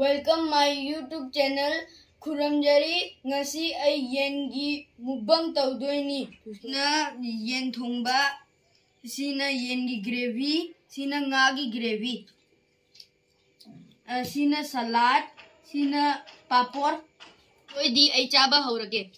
Welcome my YouTube channel Khuramjari ngasi ay yengi mukbang tawdoini na yen thongba sina yengi gravy sina ngagi gravy sina salad sina papor oidi ay chaba haurage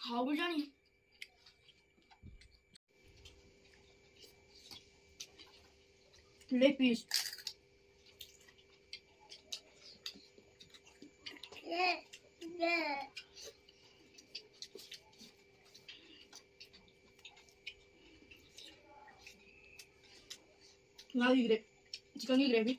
How would you leg piece? Now you grab chicken gravy.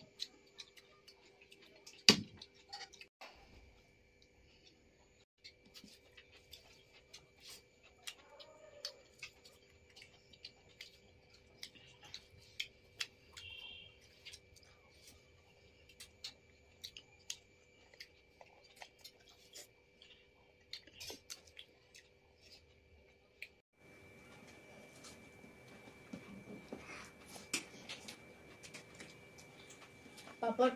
Papad.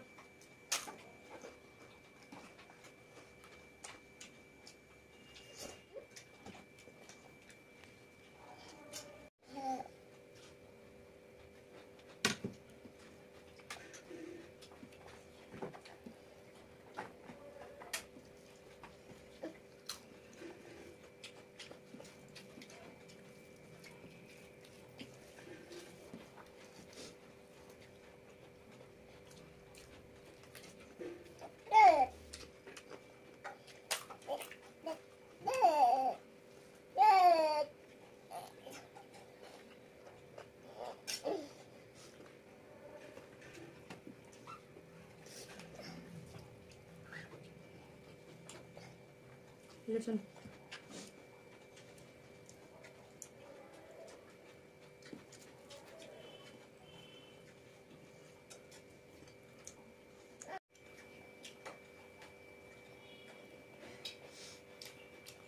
Listen.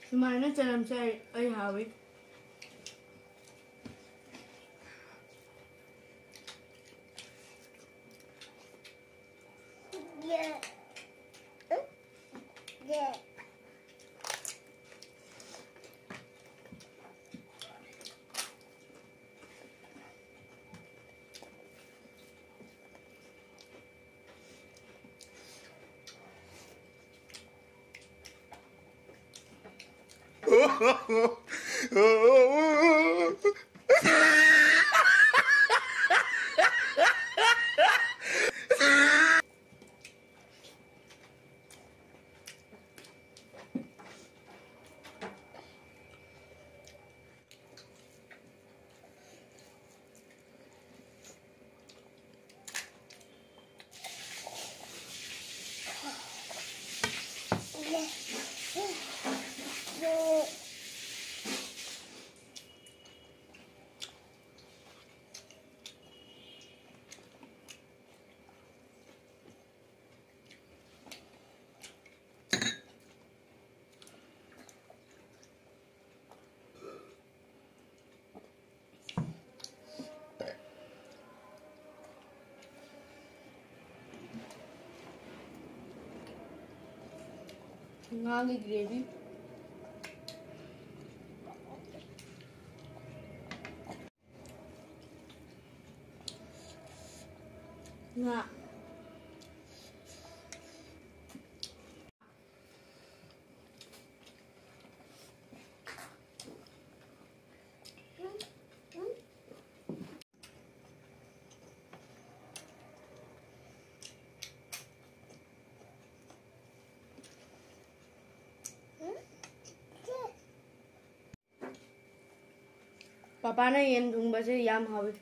Sumana chalam se ay hawi. Yeah. Yeah. Ngagi gravy. Nga. Papa na yen thongba se yam hawi.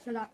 Salad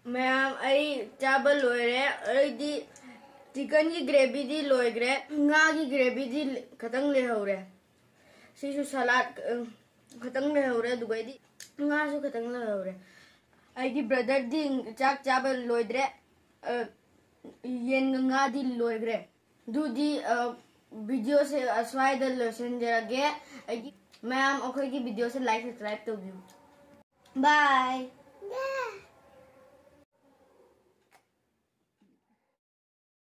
ma'am चावल लोरे chicken की gravy दी लोग्रे nga की gravy दी खतंग ले हौरे सिसु सलाद खतंग ले हौरे दुगै दी nga सु खतंग ले हौरे आई brother दी चाक चावल लोइद्रे येन nga दी लोग्रे दुदी वीडियो से अस्वाइद लोशन जरगे मैम अखोई की वीडियो से लाइक सब्सक्राइब तो व्यू बाय।